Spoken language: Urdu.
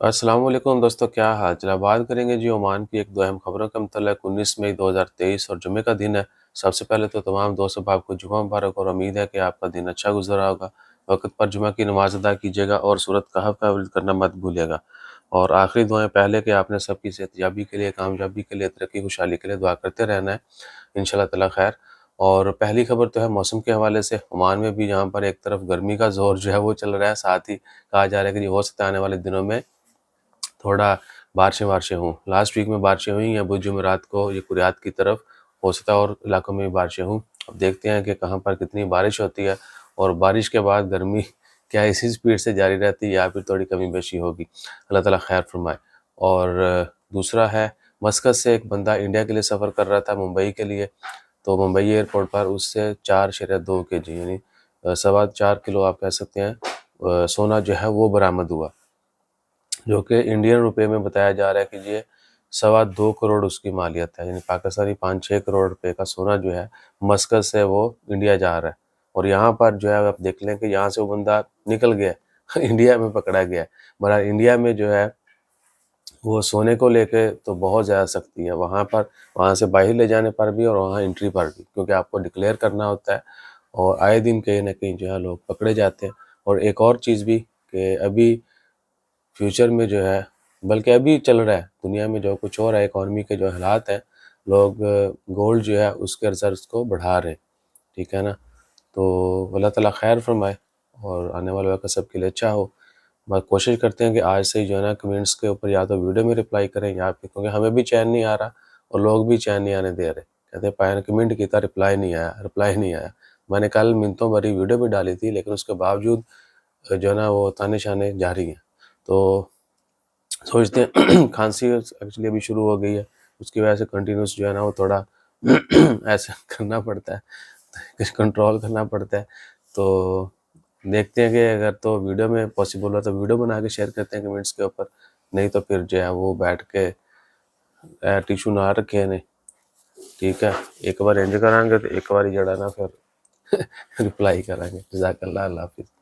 السلام علیکم دوستو، کیا حال چال؟ بات کریں گے جی عمان کی ایک دو اہم خبروں کے متعلق۔ 19 مئی 2023 اور جمعے کا دن ہے۔ سب سے پہلے تو تمام دوست احباب کو جمعہ مبارک، اور امید ہے کہ آپ کا دن اچھا گزرا ہوگا۔ وقت پر جمعہ کی نماز ادا کیجیے گا اور سورۃ کہف کا ورد کرنا مت بھولیے گا۔ اور آخری دعائیں پہلے کہ آپ نے سب کی صحت یابی کے لیے، کامیابی کے لیے، ترقی خوشحالی کے لیے دعا کرتے رہنا ہے، انشاءاللہ تعالیٰ خیر۔ اور پہلی خبر تو ہے موسم کے حوالے سے۔ عمان میں بھی جہاں پر ایک طرف گرمی کا زور جو ہے وہ چل رہا ہے، ساتھ ہی کہا جا رہا ہے کہ ہو سکتا ہے آنے والے دنوں میں تھوڑا بارشیں ہوں۔ لاسٹ ویک میں بارشیں ہوئیں یا بدھ جمعرات کو یہ قریات کی طرف ہو سکتا ہے اور علاقوں میں بھی بارشیں ہوں۔ اب دیکھتے ہیں کہ کہاں پر کتنی بارش ہوتی ہے، اور بارش کے بعد گرمی کیا اسی سپیڈ سے جاری رہتی ہے یا پھر تھوڑی کمی بیشی ہوگی۔ اللہ تعالیٰ خیر فرمائے۔ اور دوسرا ہے مسقط سے ایک بندہ انڈیا کے لیے سفر کر رہا تھا، ممبئی کے لیے۔ تو ممبئی ایئرپورٹ پر اس سے 4.2 kg یعنی 4.25 کلو آپ کہہ سکتے ہیں سونا جو ہے وہ برآمد ہوا، جو کہ انڈین روپے میں بتایا جا رہا ہے کہ یہ 2.25 کروڑ اس کی مالیت ہے، یعنی پاکستانی 5-6 کروڑ روپے کا سونا جو ہے مسقط سے وہ انڈیا جا رہا ہے۔ اور یہاں پر جو ہے آپ دیکھ لیں کہ یہاں سے وہ بندہ نکل گیا انڈیا میں پکڑا گیا ہے۔ بہرحال انڈیا میں جو ہے وہ سونے کو لے کے تو بہت زیادہ سختی ہے وہاں سے باہر لے جانے پر بھی اور وہاں انٹری پر بھی، کیونکہ آپ کو ڈکلیئر کرنا ہوتا ہے، اور آئے دن کہیں نہ کہیں جو ہے لوگ پکڑے جاتے ہیں۔ اور ایک اور چیز بھی کہ ابھی فیوچر میں جو ہے، بلکہ ابھی چل رہا ہے دنیا میں جو کچھ ہو رہا ہے، اکانومی کے جو حالات ہیں، لوگ گولڈ جو ہے اس کے ریزروز کو بڑھا رہے ہیں، ٹھیک ہے نا۔ تو اللہ تعالیٰ خیر فرمائے اور آنے والے وقت سب کے لیے اچھا ہو۔ بس کوشش کرتے ہیں کہ آج سے ہی جو ہے نا کمنٹس کے اوپر یا تو ویڈیو میں رپلائی کریں یا پھر، کیونکہ ہمیں بھی چین نہیں آ رہا اور لوگ بھی چین نہیں آنے دے رہے، کہتے ہیں پائے نے کمنٹ کیا تھا، رپلائی نہیں آیا۔ میں نے کل منتوں بھری ویڈیو بھی ڈالی تھی، لیکن اس کے باوجود جو ہے نا وہ تانے شانے جاری ہیں۔ تو سوچتے ہیں کھانسی ایکچولی ابھی شروع ہو گئی ہے، اس کی وجہ سے کنٹینیوس جو ہے نا وہ تھوڑا ایسا کرنا پڑتا ہے، کچھ کنٹرول کرنا پڑتا ہے۔ تو دیکھتے ہیں کہ اگر تو ویڈیو میں پاسبل ہو تو ویڈیو بنا کے شیئر کرتے ہیں کمنٹس کے اوپر، نہیں تو پھر جو ہے وہ بیٹھ کے ٹیشو نہ رکھے نہیں، ٹھیک ہے۔ ایک بار انج کریں گے تو ایک بار جڑا نا پھر رپلائی کریں گے۔ جزاک اللہ، اللہ حافظ۔